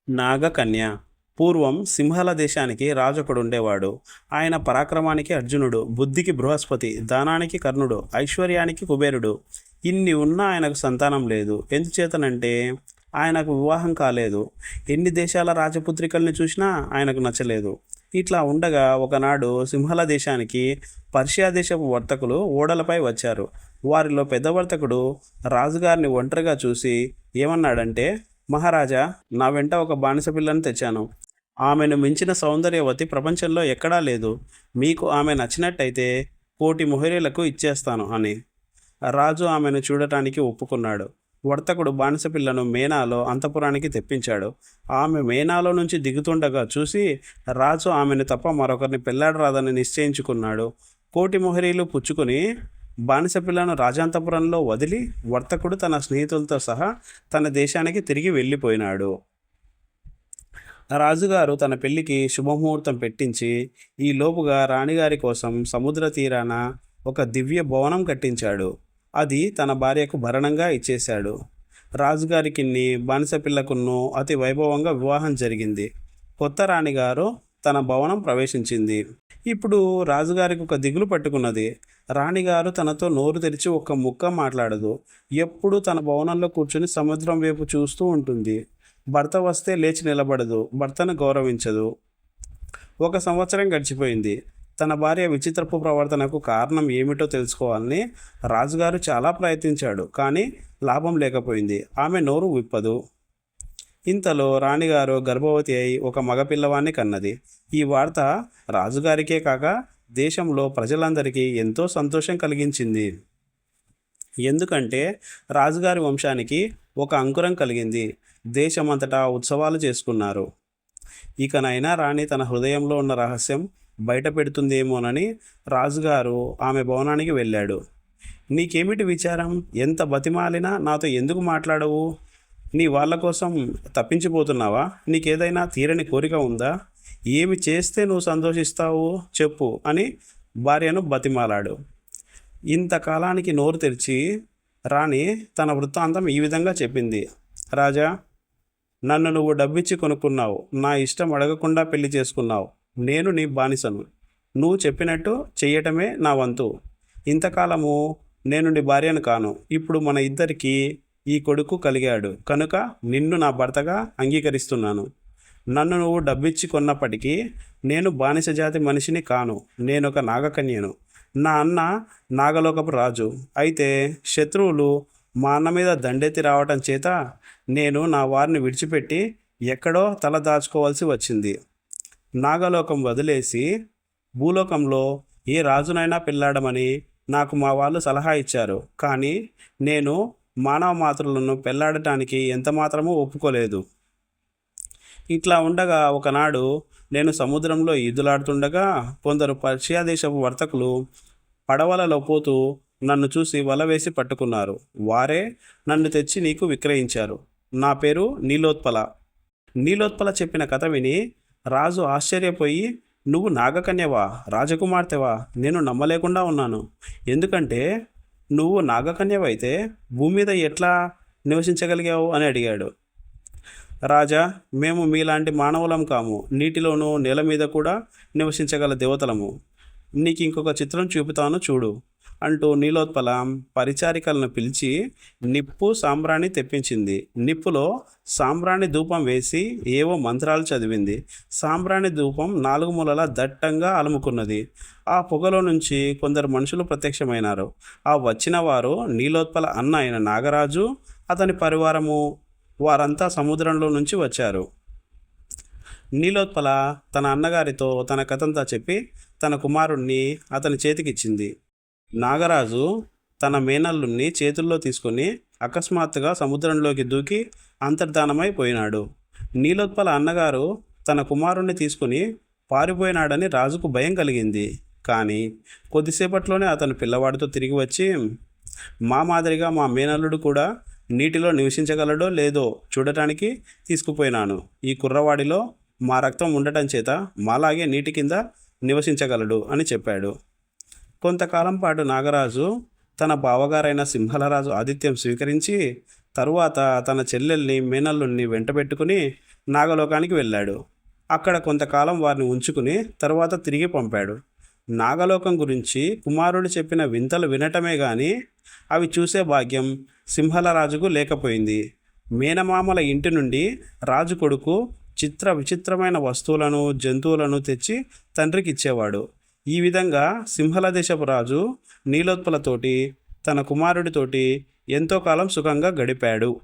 నాగకన్య. పూర్వం సింహల దేశానికి రాజొకడుండేవాడు. ఆయన పరాక్రమానికి అర్జునుడు, బుద్ధికి బృహస్పతి, దానానికి కర్ణుడు, ఐశ్వర్యానికి కుబేరుడు. ఇన్ని ఉన్నా ఆయనకు సంతానం లేదు. ఎందుచేతనంటే ఆయనకు వివాహం కాలేదు. ఎన్ని దేశాల రాజపుత్రికల్ని చూసినా ఆయనకు నచ్చలేదు. ఇట్లా ఉండగా ఒకనాడు సింహల దేశానికి పర్షియా దేశపు వర్తకులు ఓడలపై వచ్చారు. వారిలో పెద్ద వర్తకుడు రాజుగారిని ఒంటరిగా చూసి ఏమన్నాడంటే, మహారాజా, నా వెంట ఒక బానిస పిల్లను తెచ్చాను. ఆమెను మించిన సౌందర్యవతి ప్రపంచంలో ఎక్కడా లేదు. మీకు ఆమె నచ్చినట్టయితే 1,000,000 మొహరీలకు ఇచ్చేస్తాను అని. రాజు ఆమెను చూడటానికి ఒప్పుకున్నాడు. వర్తకుడు బానిస పిల్లను మేనాలో అంతఃపురానికి తెప్పించాడు. ఆమె మేనాలో నుంచి దిగుతుండగా చూసి రాజు ఆమెను తప్ప మరొకరిని పెళ్లాడరాదని నిశ్చయించుకున్నాడు. 1,000,000 మొహరీలు పుచ్చుకుని బానిస పిల్లను రాజాంతపురంలో వదిలి వర్తకుడు తన స్నేహితులతో సహా తన దేశానికి తిరిగి వెళ్ళిపోయినాడు. రాజుగారు తన పెళ్లికి శుభముహూర్తం పెట్టించి ఈ లోపుగా రాణిగారి కోసం సముద్ర తీరాన ఒక దివ్య భవనం కట్టించాడు. అది తన భార్యకు భరణంగా ఇచ్చేశాడు. రాజుగారికిన్ని బానిస పిల్లకును అతి వైభవంగా వివాహం జరిగింది. కొత్త రాణిగారు తన భవనం ప్రవేశించింది. ఇప్పుడు రాజుగారికి ఒక దిగులు పట్టుకున్నది. రాణిగారు తనతో నోరు తెరిచి ఒక్క ముక్క మాట్లాడదు. ఎప్పుడూ తన భవనంలో కూర్చుని సముద్రం వైపు చూస్తూ ఉంటుంది. భర్త వస్తే లేచి నిలబడదు. భర్తను గౌరవించదు. 1 సంవత్సరం గడిచిపోయింది. తన భార్య విచిత్రపు ప్రవర్తనకు కారణం ఏమిటో తెలుసుకోవాలని రాజుగారు చాలా ప్రయత్నించాడు. కానీ లాభం లేకపోయింది. ఆమె నోరు విప్పదు. ఇంతలో రాణిగారు గర్భవతి అయి ఒక మగపిల్లవాన్ని కన్నది. ఈ వార్త రాజుగారికే కాక దేశంలో ప్రజలందరికీ ఎంతో సంతోషం కలిగించింది. ఎందుకంటే రాజుగారి వంశానికి ఒక అంకురం కలిగింది. దేశమంతటా ఉత్సవాలు చేసుకున్నారు. ఇకనైనా రాణి తన హృదయంలో ఉన్న రహస్యం బయట పెడుతుందేమోనని రాజుగారు ఆమె భవనానికి వెళ్ళాడు. నీకేమిటి విచారం? ఎంత బతిమాలినా నాతో ఎందుకు మాట్లాడవు? నీ వాళ్ళ కోసం తప్పించిపోతున్నావా? నీకేదైనా తీరని కోరిక ఉందా? ఏమి చేస్తే నువ్వు సంతోషిస్తావు చెప్పు అని భార్యను బతిమాలాడు. ఇంతకాలానికి నోరు తెరిచి రాణి తన వృత్తాంతం ఈ విధంగా చెప్పింది. రాజా, నన్ను నువ్వు డబ్బిచ్చి కొనుక్కున్నావు. నా ఇష్టం అడగకుండా పెళ్లి చేసుకున్నావు. నేను నీ బానిసను. నువ్వు చెప్పినట్టు చెయ్యటమే నా వంతు. ఇంతకాలము నేను నీ భార్యను కాను. ఇప్పుడు మన ఇద్దరికి ఈ కొడుకు కలిగాడు కనుక నిన్ను నా భర్తగా అంగీకరిస్తున్నాను. నన్ను నువ్వు డబ్బిచ్చి కొన్నప్పటికీ నేను బానిస జాతి మనిషిని కాను. నేనొక నాగకన్యను. నా అన్న నాగలోకపు రాజు. అయితే శత్రువులు మా అన్న మీద దండెత్తి రావటం చేత నేను నా వారిని విడిచిపెట్టి ఎక్కడో తల దాచుకోవాల్సి వచ్చింది. నాగలోకం వదిలేసి భూలోకంలో ఏ రాజునైనా పెళ్ళాడమని నాకు మా వాళ్ళు సలహా ఇచ్చారు. కానీ నేను మానవ మాతృలను పెళ్లాడటానికి ఎంతమాత్రమూ ఒప్పుకోలేదు. ఇట్లా ఉండగా ఒకనాడు నేను సముద్రంలో ఈదులాడుతుండగా కొందరు పర్షియా దేశపు వర్తకులు పడవలలో పోతూ నన్ను చూసి వల వేసి పట్టుకున్నారు. వారే నన్ను తెచ్చి నీకు విక్రయించారు. నా పేరు నీలోత్పల. నీలోత్పల చెప్పిన కథ విని రాజు ఆశ్చర్యపోయి, నువ్వు నాగకన్యవా? రాజకుమార్తెవా? నేను నమ్మలేకుండా ఉన్నాను. ఎందుకంటే నువ్వు నాగకన్యవైతే భూమి మీద ఎట్లా నివసించగలిగావు అని అడిగాడు. రాజా, మేము మీలాంటి మానవులం కాము. నీటిలోనూ నేల మీద కూడా నివసించగల దేవతలము. నీకు ఇంకొక చిత్రం చూపుతాను చూడు అంటూ నీలోత్పల పరిచారికలను పిలిచి నిప్పు సాంబ్రాణి తెప్పించింది. నిప్పులో సాంబ్రాణి ధూపం వేసి ఏవో మంత్రాలు చదివింది. సాంబ్రాణి ధూపం 4 మూలలా దట్టంగా అలుముకున్నది. ఆ పొగలో నుంచి కొందరు మనుషులు ప్రత్యక్షమైనారు. ఆ వచ్చిన వారు నీలోత్పల అన్న అయిన నాగరాజు, అతని పరివారము. వారంతా సముద్రంలో నుంచి వచ్చారు. నీలోత్పల తన అన్నగారితో తన కథంతా చెప్పి తన కుమారుణ్ణి అతని చేతికిచ్చింది. నాగరాజు తన మేనల్లుణ్ణి చేతుల్లో తీసుకొని అకస్మాత్తుగా సముద్రంలోకి దూకి అంతర్ధానమైపోయినాడు. నీలోత్పల అన్నగారు తన కుమారుణ్ణి తీసుకుని పారిపోయినాడని రాజుకు భయం కలిగింది. కానీ కొద్దిసేపట్లోనే అతను పిల్లవాడితో తిరిగి వచ్చి, మా మాదిరిగా మా మేనల్లుడు కూడా నీటిలో నివసించగలడో లేదో చూడటానికి తీసుకుపోయినాను. ఈ కుర్రవాడిలో మా రక్తం ఉండటం చేత మాలాగే నీటి కింద నివసించగలడు అని చెప్పాడు. కొంతకాలం పాటు నాగరాజు తన బావగారైన సింహలరాజు ఆతిథ్యం స్వీకరించి తరువాత తన చెల్లెల్ని మేనల్లుణ్ణి వెంటబెట్టుకుని నాగలోకానికి వెళ్ళాడు. అక్కడ కొంతకాలం వారిని ఉంచుకుని తరువాత తిరిగి పంపాడు. నాగలోకం గురించి కుమారుడు చెప్పిన వింతలు వినటమే గాని అవి చూసే భాగ్యం సింహల రాజుకు లేకపోయింది. మేనమామల ఇంటి నుండి రాజు కొడుకు చిత్ర విచిత్రమైన వస్తువులను జంతువులను తెచ్చి తండ్రికి ఇచ్చేవాడు. ఈ విధంగా సింహల దేశపు రాజు నీలోత్పలతోటి తన కుమారుడితోటి ఎంతో కాలం సుఖంగా గడిపాడు.